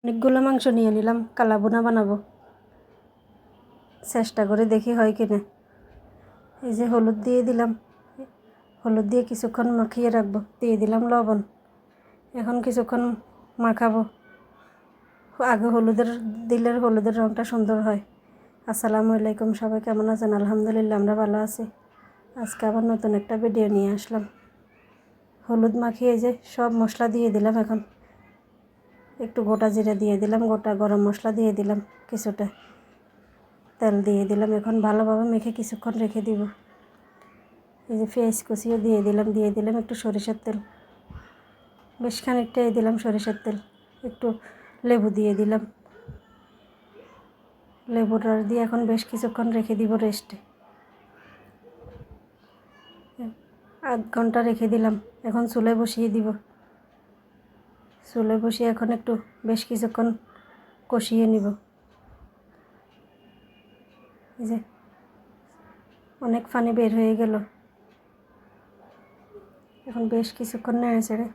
অনেকগুলো মাংস নিয়ে নিলাম, কালা ভুনা বানাবো। চেষ্টা করে দেখি হয় কিনা। এই যে হলুদ দিয়ে দিলাম, হলুদ দিয়ে কিছুক্ষণ মাখিয়ে রাখবো। দিয়ে দিলাম লবণ। এখন কিছুক্ষণ মাখাবো। আগে হলুদের রঙটা সুন্দর হয়। আসসালামু আলাইকুম, সবাই কেমন আছেন? আলহামদুলিল্লাহ, আমরা ভালো আছি। আজকে আবার নতুন একটা ভিডিও নিয়ে আসলাম। হলুদ মাখিয়ে যে সব মশলা দিয়ে দিলাম। এখন একটু গোটা জিরা দিয়ে দিলাম, গোটা গরম মশলা দিয়ে দিলাম, কিছুটা তেল দিয়ে দিলাম। এখন ভালোভাবে মেখে কিছুক্ষণ রেখে দিব। এই যে পেঁয়াজ কুচিও দিয়ে দিলাম একটু সরিষার তেল, বেশ খানিকটাই দিলাম সরিষার তেল। একটু লেবু দিয়ে দিলাম, লেবুর রস দিয়ে এখন বেশ কিছুক্ষণ রেখে দিব রেস্টে। আধ ঘন্টা রেখে দিলাম। এখন চুলায় বসিয়ে দিব। চুলায় বসিয়ে এখন একটু বেশ কিছুক্ষণ কষিয়ে নিব। এই যে অনেক পানি বের হয়ে গেল। এখন বেশ কিছুক্ষণ নেড়ে চেড়ে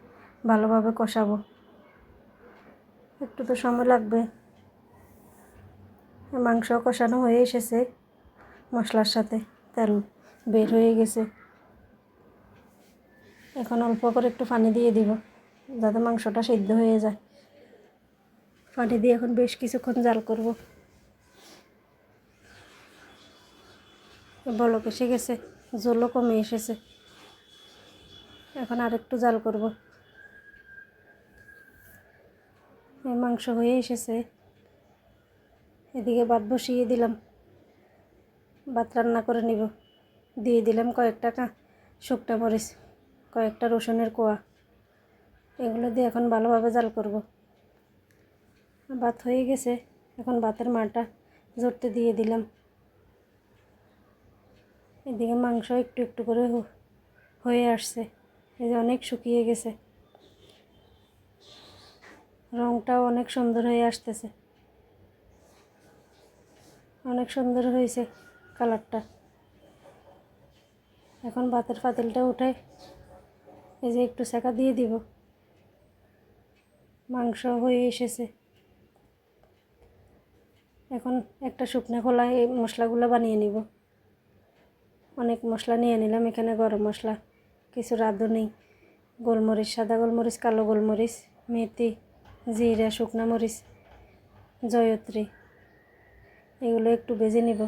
ভালোভাবে কষাবো। একটু তো সময় লাগবে। মাংস কষানো হয়ে এসেছে, মশলার সাথে তেল বের হয়ে গেছে। এখন অল্প করে একটু পানি দিয়ে দিব, যাতে মাংসটা সিদ্ধ হয়ে যায়। পানি দিয়ে এখন বেশ কিছুক্ষণ জাল করব। বলক এসে গেছে, জলও কমে এসেছে। এখন আর একটু জাল করব। এই মাংস হয়ে এসেছে। এদিকে ভাত বসিয়ে দিলাম, ভাত রান্না করে নিব। দিয়ে দিলাম কয়েকটা শুকনা মরিচ, কয়েকটা রসুনের কোয়া। এগুলো দিয়ে এখন ভালোভাবে জাল করব। ভাত হয়ে গেছে। এখন ভাতের মাড়টা জড়তে দিয়ে দিলাম। এদিকে মাংস একটু একটু করে হয়ে আসছে। এই যে অনেক শুকিয়ে গেছে, রঙটাও অনেক সুন্দর হয়ে আসতেছে। অনেক সুন্দর হয়েছে কালারটা। এখন ভাতের পাতিলটা উঠাই এই যে একটু সেকা দিয়ে দিব। মাংস হয়ে এসেছে। এখন একটা শুকনো খোলায় এই মশলাগুলো বানিয়ে নিব। অনেক মশলা নিয়ে নিলাম। এখানে গরম মশলা, কিছু রাঁধুনি, গোলমরিচ, সাদা গোলমরিচ, কালো গোলমরিচ, মেথি, জিরা, শুকনো মরিচ, জয়ত্রী, এগুলো একটু ভেজে নিব।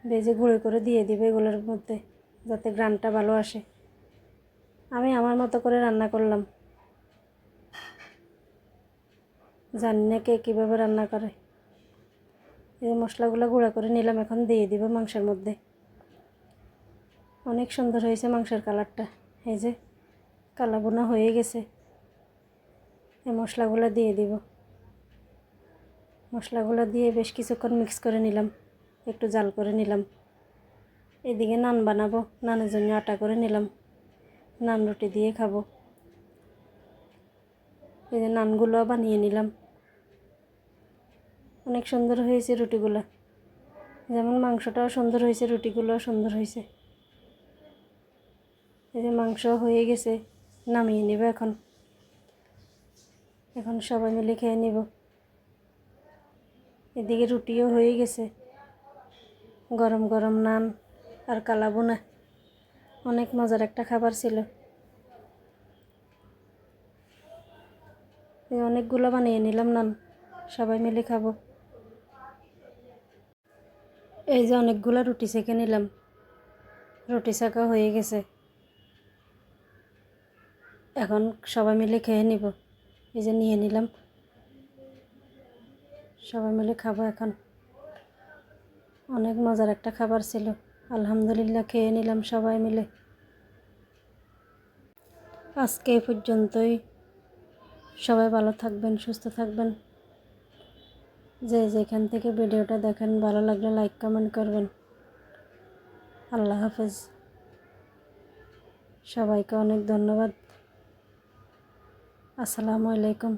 ভেজে গুঁড়ো করে দিয়ে দিব এগুলোর মধ্যে, যাতে ঘ্রাণটা ভালো আসে। আমি আমার মতো করে রান্না করলাম, জানি না কে কীভাবে রান্না করে। এই মশলাগুলো গুঁড়া করে নিলাম, এখন দিয়ে দিব মাংসের মধ্যে। অনেক সুন্দর হয়েছে মাংসের কালারটা। এই যে কালা বোনা হয়ে গেছে। এই মশলাগুলো দিয়ে দিব। মশলাগুলো দিয়ে বেশ কিছুক্ষণ মিক্স করে নিলাম, একটু জাল করে নিলাম। এদিকে নান বানাবো, নানের জন্য আটা করে নিলাম। নান রুটি দিয়ে খাবো। এই যে নানগুলো বানিয়ে নিলাম। অনেক সুন্দর হয়েছে রুটিগুলো, যেমন মাংসটাও সুন্দর হয়েছে, রুটিগুলোও সুন্দর হয়েছে। এই যে মাংস হয়ে গেছে, নামিয়ে নেব এখন। এখন সবাই মিলে খেয়ে নেব। এদিকে রুটিও হয়ে গেছে, গরম গরম নান আর কালা ভুনা। অনেক মজার একটা খাবার ছিল। অনেকগুলো বানিয়ে নিলাম নান, সবাই মিলে খাবো। এই যে অনেকগুলো রুটি সেঁকে নিলাম, রুটি সেঁকা হয়ে গেছে। এখন সবাই মিলে খেয়ে নিব। এই যে নিয়ে নিলাম, সবাই মিলে খাবো এখন। অনেক মজার একটা খাবার ছিল, আলহামদুলিল্লাহ খেয়ে নিলাম সবাই মিলে। আজকে এই পর্যন্তই। সবাই ভালো থাকবেন, সুস্থ থাকবেন। যে যেখান থেকে ভিডিওটা দেখেন, ভালো লাগলে লাইক কমেন্ট করবেন। আল্লাহ হাফেজ। সবাইকে অনেক ধন্যবাদ। আসসালামু আলাইকুম।